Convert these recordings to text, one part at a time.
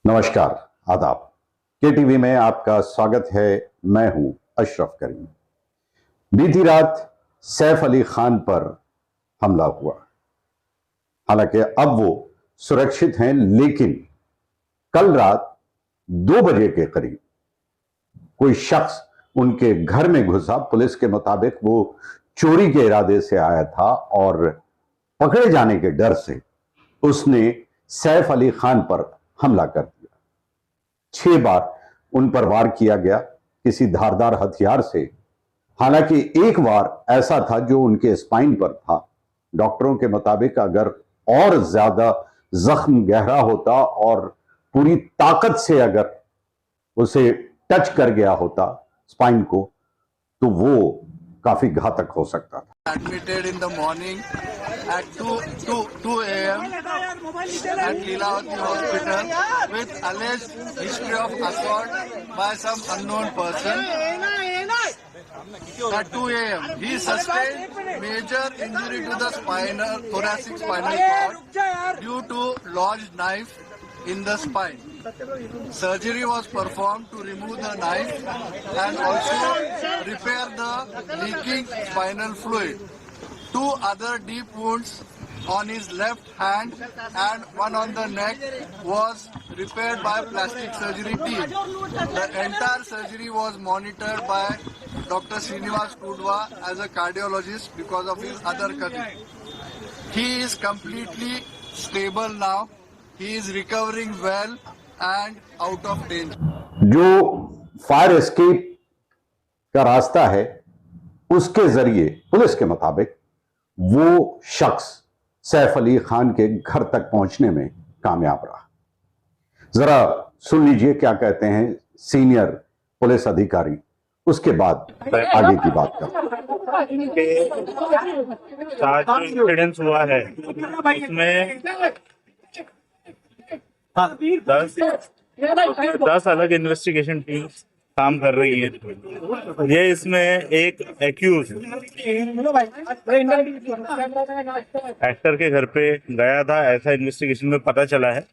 नमस्कार, आदाब। के टीवी में आपका स्वागत है। मैं हूं अशरफ करीम। बीती रात सैफ अली खान पर हमला हुआ। हालांकि अब वो सुरक्षित हैं, लेकिन कल रात 2 बजे के करीब कोई शख्स उनके घर में घुसा। पुलिस के मुताबिक वो चोरी के इरादे से आया था और पकड़े जाने के डर से उसने सैफ अली खान पर हमला कर दिया। 6 बार उन पर वार किया गया किसी धारदार हथियार से। हालांकि एक बार ऐसा था जो उनके स्पाइन पर था। डॉक्टरों के मुताबिक अगर और ज्यादा जख्म गहरा होता और पूरी ताकत से अगर उसे टच कर गया होता स्पाइन को, तो वो काफी घातक हो सकता था। Admitted in the morning at 2 a.m. at Leelavati Hospital with alleged history of assault by some unknown person. At 2 a.m. he sustained major injury to the thoracic spinal cord due to lodged knife in the spine. Surgery was performed to remove the knife and also repair the leaking spinal fluid. 2 other deep wounds on his left hand and one on the neck was repaired by plastic surgery team. The entire surgery was monitored by Dr. Srinivas Kudwa as a cardiologist because of his other condition. He is completely stable now. He is recovering well and out of danger. जो fire escape का रास्ता है उसके जरिए police के मुताबिक वो शख्स सैफ अली खान के घर तक पहुंचने में कामयाब रहा। जरा सुन लीजिए क्या कहते हैं सीनियर पुलिस अधिकारी, उसके बाद आगे की बात करते हैं। जो इंसिडेंस हुआ है उसमें 10 अलग इन्वेस्टिगेशन टीम्स काम कर रही है। ये इसमें एक एक्यूज एक्टर के घर पे गया था, ऐसा इन्वेस्टिगेशन में पता चला है।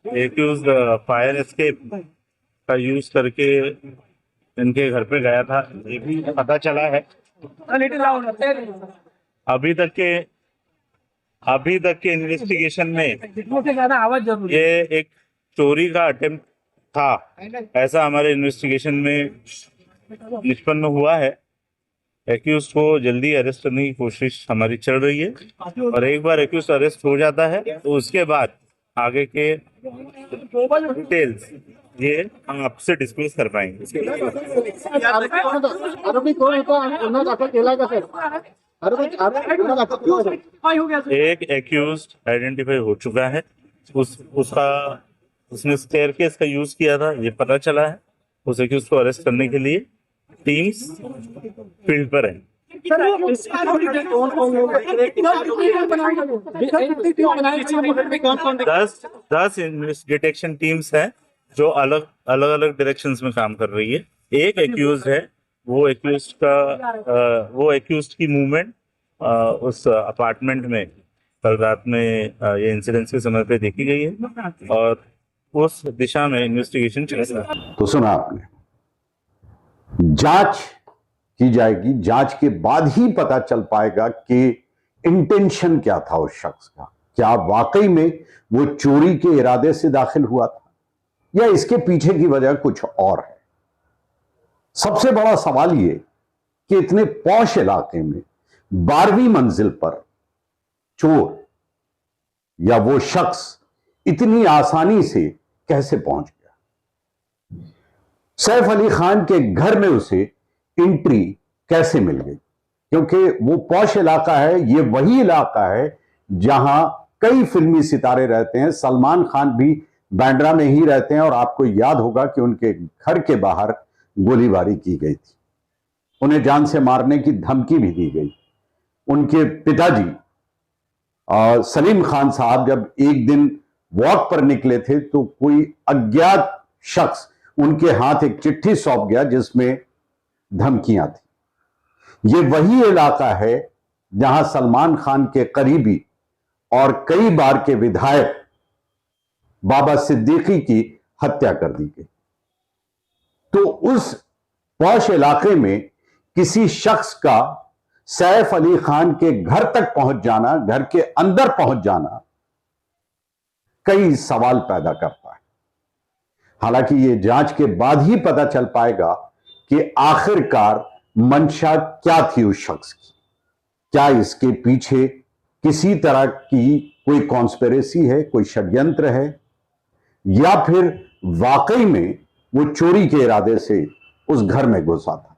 एक्यूज फायर एस्केप का यूज करके इनके घर पे गया था, ये भी पता चला है। अभी तक के इन्वेस्टिगेशन में ये एक चोरी का अटेम्प्ट था, ऐसा हमारे इन्वेस्टिगेशन में निष्पन्न हुआ है। एक्यूज को जल्दी अरेस्ट करने की कोशिश हमारी चल रही है और एक बार एक्यूज अरेस्ट हो जाता है तो उसके बाद आगे के डिटेल्स ये हम आपसे डिस्कस कर पाएंगे। एक एक्यूज आइडेंटिफाई हो चुका है, उसने स्टेयरकेस का यूज किया था, ये पता चला है। उस एक्यूज को अरेस्ट करने के लिए टीम्स फील्ड पर है। 10 डिटेक्शन टीम्स हैं जो अलग अलग डायरेक्शंस में काम कर रही है। एक एक्यूज है, वो एक्यूज की मूवमेंट उस अपार्टमेंट में कल रात में ये इंसिडेंस के समय पे देखी गई है और उस दिशा में इन्वेस्टिगेशन चल रहा है। तो सुना आपने, जांच की जाएगी, जांच के बाद ही पता चल पाएगा कि इंटेंशन क्या था उस शख्स का। क्या वाकई में वो चोरी के इरादे से दाखिल हुआ था या इसके पीछे की वजह कुछ और है। सबसे बड़ा सवाल ये कि इतने पॉश इलाके में 12वीं मंजिल पर चोर या वो शख्स इतनी आसानी से कैसे पहुंच गया। सैफ अली खान के घर में उसे एंट्री कैसे मिल गई, क्योंकि वो पॉश इलाका है। ये वही इलाका है जहां कई फिल्मी सितारे रहते हैं। सलमान खान भी बांद्रा में ही रहते हैं और आपको याद होगा कि उनके घर के बाहर गोलीबारी की गई थी, उन्हें जान से मारने की धमकी भी दी गई। उनके पिताजी सलीम खान साहब जब एक दिन वॉक पर निकले थे तो कोई अज्ञात शख्स उनके हाथ एक चिट्ठी सौंप गया जिसमें धमकियां थी। ये वही इलाका है जहां सलमान खान के करीबी और कई बार के विधायक बाबा सिद्दीकी की हत्या कर दी गई। तो उस पौश इलाके में किसी शख्स का सैफ अली खान के घर तक पहुंच जाना, घर के अंदर पहुंच जाना, कई सवाल पैदा करता है। हालांकि यह जांच के बाद ही पता चल पाएगा कि आखिरकार मंशा क्या थी उस शख्स की। क्या इसके पीछे किसी तरह की कोई कॉन्स्पिरेसी है, कोई षड्यंत्र है, या फिर वाकई में वो चोरी के इरादे से उस घर में घुसा था।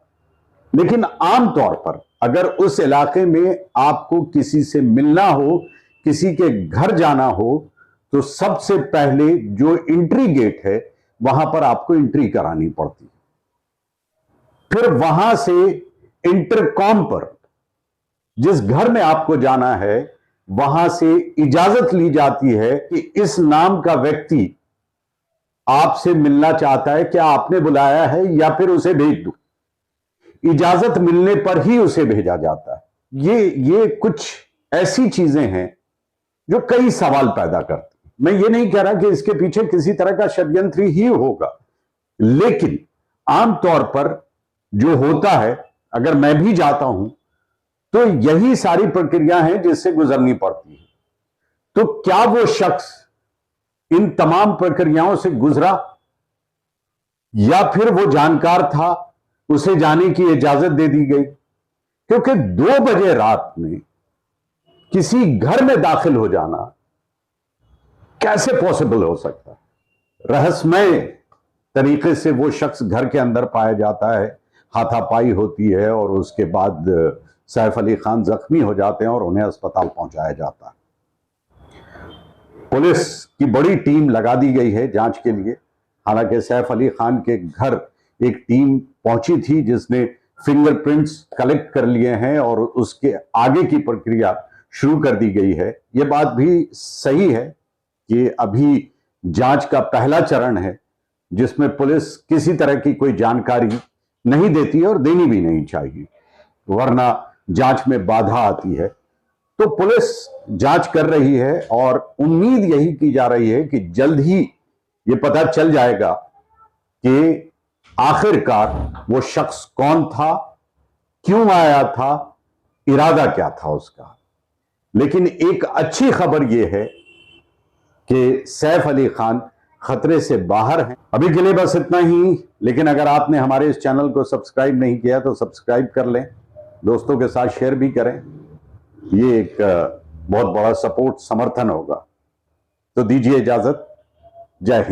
लेकिन आमतौर पर अगर उस इलाके में आपको किसी से मिलना हो, किसी के घर जाना हो, तो सबसे पहले जो एंट्री गेट है वहां पर आपको एंट्री करानी पड़ती है। फिर वहां से इंटरकॉम पर जिस घर में आपको जाना है वहां से इजाजत ली जाती है कि इस नाम का व्यक्ति आपसे मिलना चाहता है, क्या आपने बुलाया है या फिर उसे भेज दो। इजाजत मिलने पर ही उसे भेजा जाता है। ये कुछ ऐसी चीजें हैं जो कई सवाल पैदा करती हैं। मैं ये नहीं कह रहा कि इसके पीछे किसी तरह का षड्यंत्र ही होगा, लेकिन आमतौर पर जो होता है, अगर मैं भी जाता हूं तो यही सारी प्रक्रिया है जिससे गुजरनी पड़ती है। तो क्या वो शख्स इन तमाम प्रक्रियाओं से गुजरा, या फिर वो जानकार था, उसे जाने की इजाजत दे दी गई? क्योंकि 2 बजे रात में किसी घर में दाखिल हो जाना कैसे पॉसिबल हो सकता है? रहस्यमय तरीके से वो शख्स घर के अंदर पाया जाता है, हाथापाई होती है और उसके बाद सैफ अली खान जख्मी हो जाते हैं और उन्हें अस्पताल पहुंचाया जाता है। पुलिस की बड़ी टीम लगा दी गई है जांच के लिए। हालांकि सैफ अली खान के घर एक टीम पहुंची थी जिसने फिंगरप्रिंट्स कलेक्ट कर लिए हैं और उसके आगे की प्रक्रिया शुरू कर दी गई है। यह बात भी सही है कि अभी जांच का पहला चरण है जिसमें पुलिस किसी तरह की कोई जानकारी नहीं देती है और देनी भी नहीं चाहिए, वरना जांच में बाधा आती है। तो पुलिस जांच कर रही है और उम्मीद यही की जा रही है कि जल्द ही ये पता चल जाएगा कि आखिरकार वो शख्स कौन था, क्यों आया था, इरादा क्या था उसका। लेकिन एक अच्छी खबर यह है कि सैफ अली खान खतरे से बाहर हैं। अभी के लिए बस इतना ही, लेकिन अगर आपने हमारे इस चैनल को सब्सक्राइब नहीं किया तो सब्सक्राइब कर लें, दोस्तों के साथ शेयर भी करें। ये एक बहुत बड़ा सपोर्ट, समर्थन होगा। तो दीजिए इजाजत। जय हिंद।